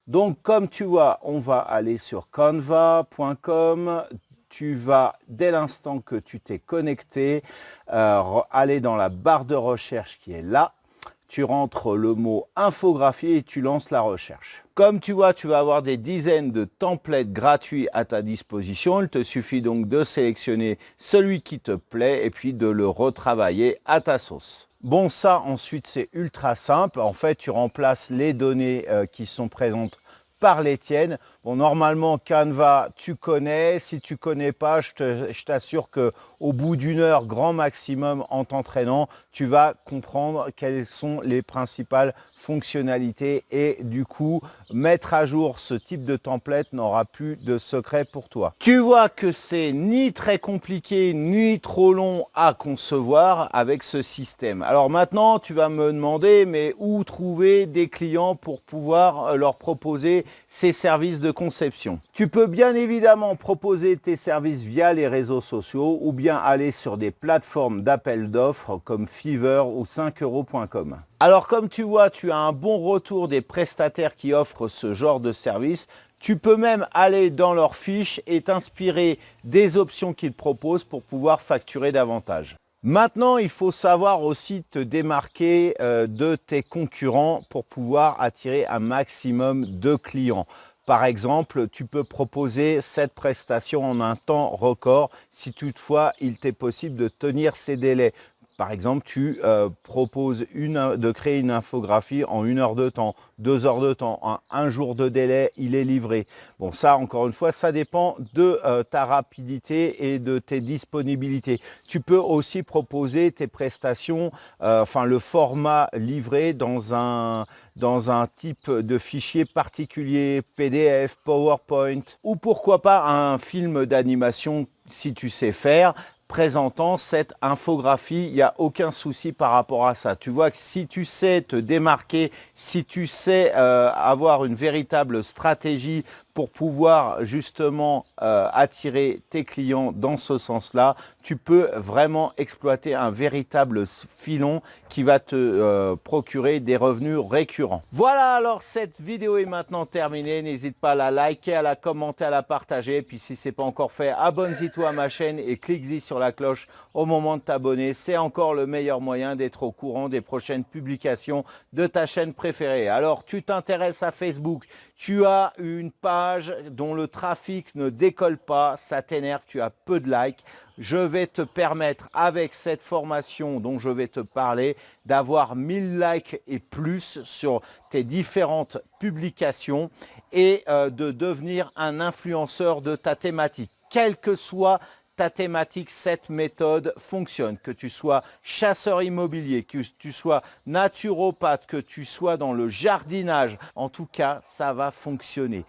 Donc comme tu vois, on va aller sur canva.com. Tu vas, dès l'instant que tu t'es connecté, aller dans la barre de recherche qui est là. Tu rentres le mot infographie et tu lances la recherche. Comme tu vois, tu vas avoir des dizaines de templates gratuits à ta disposition. Il te suffit donc de sélectionner celui qui te plaît et puis de le retravailler à ta sauce. Bon, ça ensuite c'est ultra simple. En fait, tu remplaces les données qui sont présentes par les tiennes. Bon, normalement, Canva, tu connais. Si tu ne connais pas, je t'assure qu'au bout d'une heure, grand maximum, en t'entraînant, tu vas comprendre quelles sont les principales fonctionnalités et du coup, mettre à jour ce type de template n'aura plus de secret pour toi. Tu vois que c'est ni très compliqué, ni trop long à concevoir avec ce système. Alors maintenant, tu vas me demander, mais où trouver des clients pour pouvoir leur proposer ces services de conception? Tu peux bien évidemment proposer tes services via les réseaux sociaux ou bien aller sur des plateformes d'appel d'offres comme Fiverr ou 5euros.com. Alors comme tu vois, tu as un bon retour des prestataires qui offrent ce genre de service. Tu peux même aller dans leurs fiches et t'inspirer des options qu'ils proposent pour pouvoir facturer davantage. Maintenant, il faut savoir aussi te démarquer de tes concurrents pour pouvoir attirer un maximum de clients. Par exemple, tu peux proposer cette prestation en un temps record si toutefois il t'est possible de tenir ces délais. Par exemple, tu proposes de créer une infographie en 1 heure de temps, 2 heures de temps, un jour de délai, il est livré. Bon, ça, encore une fois, ça dépend de ta rapidité et de tes disponibilités. Tu peux aussi proposer tes prestations, enfin le format livré dans un type de fichier particulier, PDF, PowerPoint, ou pourquoi pas un film d'animation si tu sais faire, présentant cette infographie. Il n'y a aucun souci par rapport à ça. Tu vois que si tu sais te démarquer, si tu sais avoir une véritable stratégie pour pouvoir justement attirer tes clients dans ce sens-là, tu peux vraiment exploiter un véritable filon qui va te procurer des revenus récurrents. Voilà, alors cette vidéo est maintenant terminée. N'hésite pas à la liker, à la commenter, à la partager. Puis si ce n'est pas encore fait, abonne-toi à ma chaîne et clique-y sur la cloche au moment de t'abonner. C'est encore le meilleur moyen d'être au courant des prochaines publications de ta chaîne préférée. Alors, tu t'intéresses à Facebook, tu as une page dont le trafic ne décolle pas, ça t'énerve, tu as peu de likes. Je vais te permettre avec cette formation dont je vais te parler d'avoir 1000 likes et plus sur tes différentes publications et de devenir un influenceur de ta thématique, quelle que soit ta thématique. Cette méthode fonctionne. Que tu sois chasseur immobilier, que tu sois naturopathe, que tu sois dans le jardinage, en tout cas, ça va fonctionner.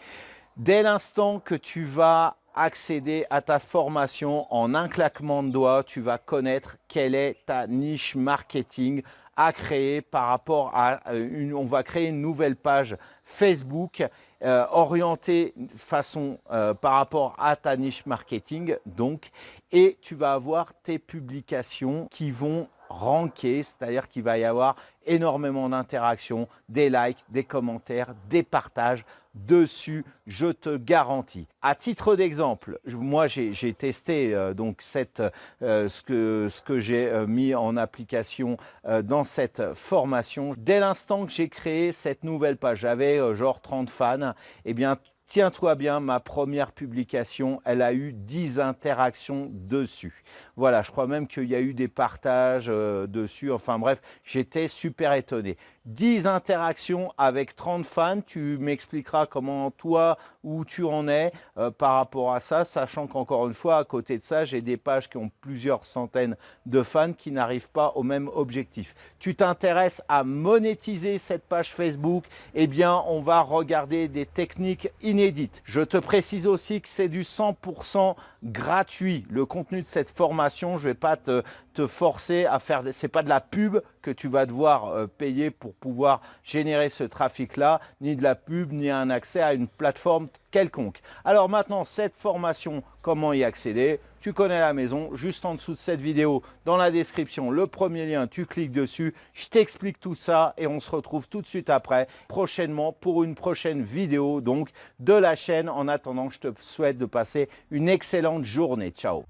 Dès l'instant que tu vas accéder à ta formation, en un claquement de doigts, tu vas connaître quelle est ta niche marketing à créer par rapport à on va créer une nouvelle page Facebook orientée façon par rapport à ta niche marketing donc, et tu vas avoir tes publications qui vont ranker, c'est-à-dire qu'il va y avoir énormément d'interactions, des likes, des commentaires, des partages dessus, je te garantis. À titre d'exemple, moi j'ai testé donc ce que j'ai mis en application dans cette formation. Dès l'instant que j'ai créé cette nouvelle page, j'avais genre 30 fans, et bien tiens-toi bien, ma première publication, elle a eu 10 interactions dessus. Voilà, je crois même qu'il y a eu des partages dessus. Enfin bref, j'étais super étonné. 10 interactions avec 30 fans. Tu m'expliqueras comment toi, où tu en es par rapport à ça, sachant qu'encore une fois, à côté de ça, j'ai des pages qui ont plusieurs centaines de fans qui n'arrivent pas au même objectif. Tu t'intéresses à monétiser cette page Facebook, eh bien, on va regarder des techniques inédites. Je te précise aussi que c'est du 100% gratuit. Le contenu de cette formation, je ne vais pas te forcer à faire, c'est pas de la pub que tu vas devoir payer pour pouvoir générer ce trafic-là, ni de la pub, ni un accès à une plateforme quelconque. Alors maintenant, cette formation, comment y accéder? Tu connais la maison, juste en dessous de cette vidéo, dans la description, le premier lien, tu cliques dessus, je t'explique tout ça et on se retrouve tout de suite après, prochainement, pour une prochaine vidéo donc de la chaîne. En attendant, je te souhaite de passer une excellente journée. Ciao.